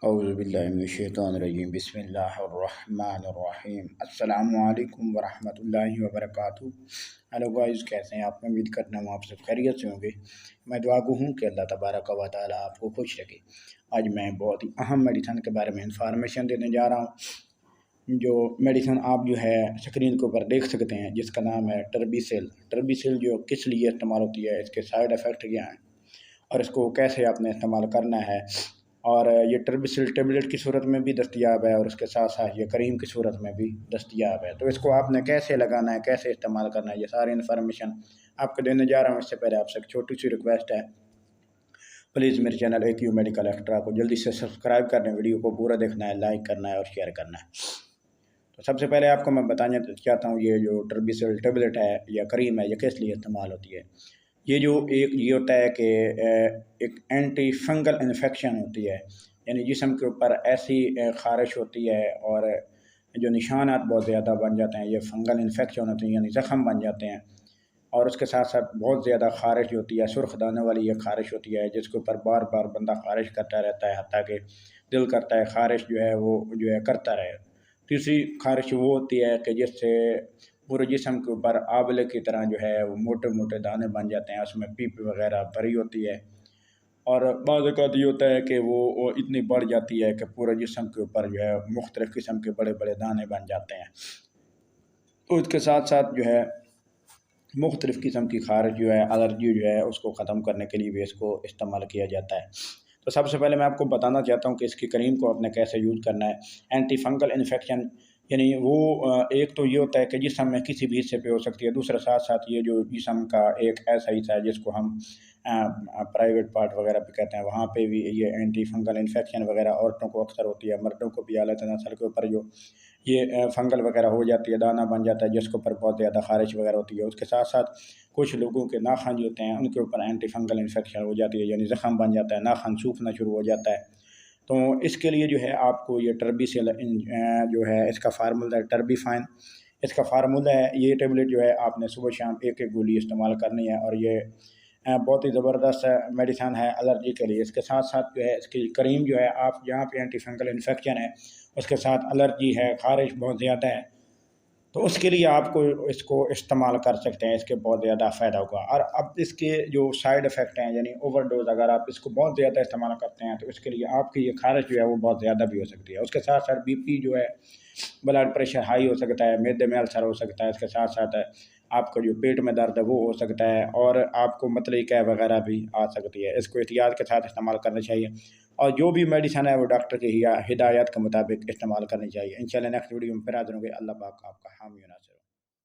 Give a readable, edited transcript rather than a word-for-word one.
اعوذ باللہ من الشیطان الرجیم بسم اللہ الرحمن الرحیم السلام علیکم ورحمۃ اللہ وبرکاتہ۔ ہیلو گائز، کیسے ہیں آپ؟ امید کرنا ہوں آپ سب خیریت سے ہوں گے۔ میں دعا گو ہوں کہ اللہ تبارک و تعالیٰ آپ کو خوش رکھے۔ آج میں بہت ہی اہم میڈیسن کے بارے میں انفارمیشن دینے جا رہا ہوں۔ جو میڈیسن آپ جو ہے اسکرین کے اوپر دیکھ سکتے ہیں، جس کا نام ہے ٹربیسل جو کس لیے استعمال ہوتی ہے، اس کے سائیڈ ایفیکٹ کیا ہیں اور اس کو کیسے آپ نے استعمال کرنا ہے۔ اور یہ ٹربیسل ٹیبلٹ کی صورت میں بھی دستیاب ہے اور اس کے ساتھ ساتھ یہ کریم کی صورت میں بھی دستیاب ہے۔ تو اس کو آپ نے کیسے لگانا ہے، کیسے استعمال کرنا ہے، یہ ساری انفارمیشن آپ کو دینے جا رہا ہوں۔ اس سے پہلے آپ سے ایک چھوٹی سی ریکویسٹ ہے، پلیز میرے چینل AQ میڈیکل ایکسٹرا کو جلدی سے سبسکرائب کرنا ہے، ویڈیو کو پورا دیکھنا ہے، لائک کرنا ہے اور شیئر کرنا ہے۔ تو سب سے پہلے آپ کو میں بتانا چاہتا ہوں، یہ جو ٹربیسل ٹیبلٹ ہے یا کریم ہے، یہ کس لیے استعمال ہوتی ہے۔ یہ ہوتا ہے کہ ایک اینٹی فنگل انفیکشن ہوتی ہے، یعنی جسم کے اوپر ایسی خارش ہوتی ہے اور جو نشانات بہت زیادہ بن جاتے ہیں، یہ فنگل انفیکشن ہوتے ہیں، یعنی زخم بن جاتے ہیں۔ اور اس کے ساتھ ساتھ بہت زیادہ خارش ہوتی ہے، سرخ دانے والی یہ خارش ہوتی ہے، جس کے اوپر بار بار بندہ خارش کرتا رہتا ہے، حتیٰ کہ دل کرتا ہے خارش وہ کرتا رہے۔ تیسری خارش وہ ہوتی ہے کہ جس سے پورے جسم کے اوپر آبلے کی طرح وہ موٹے موٹے دانے بن جاتے ہیں، اس میں پیپ وغیرہ بھری ہوتی ہے اور بعض اوقات یہ ہوتا ہے کہ وہ اتنی بڑھ جاتی ہے کہ پورے جسم کے اوپر مختلف قسم کے بڑے بڑے دانے بن جاتے ہیں۔ تو اس کے ساتھ ساتھ مختلف قسم کی خارش الرجی اس کو ختم کرنے کے لیے بھی اس کو استعمال کیا جاتا ہے۔ تو سب سے پہلے میں آپ کو بتانا چاہتا ہوں کہ اس کی کریم کو آپ نے کیسے یوز کرنا ہے۔ اینٹی فنگل انفیکشن یعنی ایک تو یہ ہوتا ہے کہ جسم میں کسی بھی حصے پہ ہو سکتی ہے، دوسرے ساتھ ساتھ یہ جو جسم کا ایک ایسا حصہ ہے جس کو ہم پرائیویٹ پارٹ وغیرہ پہ کہتے ہیں، وہاں پہ بھی یہ اینٹی فنگل انفیکشن وغیرہ عورتوں کو اکثر ہوتی ہے، مردوں کو بھی اعلیٰ نسل کے اوپر یہ فنگل وغیرہ ہو جاتی ہے، دانہ بن جاتا ہے جس کے اوپر بہت زیادہ خارش وغیرہ ہوتی ہے۔ اس کے ساتھ ساتھ کچھ لوگوں کے ناخن ہوتے ہیں، ان کے اوپر اینٹی فنگل انفیکشن ہو جاتی ہے، یعنی زخم بن جاتا ہے، ناخن سوکھنا شروع ہو جاتا ہے۔ تو اس کے لیے آپ کو یہ ٹربیسل اس کا فارمولہ ہے ٹربیفائن۔ اس کا فارمولہ ہے، یہ ٹیبلٹ آپ نے صبح شام ایک گولی استعمال کرنی ہے اور یہ بہت ہی زبردست میڈیسن ہے الرجی کے لیے۔ اس کے ساتھ ساتھ اس کی کریم آپ جہاں پہ اینٹی فنگل انفیکشن ہے، اس کے ساتھ الرجی ہے، خارش بہت زیادہ ہے، تو اس کے لیے آپ کو اس کو استعمال کر سکتے ہیں، اس کے بہت زیادہ فائدہ ہوگا۔ اور اب اس کے جو سائیڈ ایفیکٹ ہیں، یعنی اوور ڈوز، اگر آپ اس کو بہت زیادہ استعمال کرتے ہیں تو اس کے لیے آپ کی یہ خارش وہ بہت زیادہ بھی ہو سکتی ہے۔ اس کے ساتھ ساتھ BP بلڈ پریشر ہائی ہو سکتا ہے، معدے میں السر ہو سکتا ہے، اس کے ساتھ ساتھ آپ کو پیٹ میں درد ہے وہ ہو سکتا ہے اور آپ کو متلی قے وغیرہ بھی آ سکتی ہے۔ اس کو احتیاط کے ساتھ استعمال کرنا چاہیے اور جو بھی میڈیسن ہے وہ ڈاکٹر کی ہدایات کے مطابق استعمال کرنی چاہیے۔ انشاءاللہ نیکسٹ ویڈیو میں پھر حاضر ہوں گے۔ اللہ پاک آپ کا حامی و ناصر ہو۔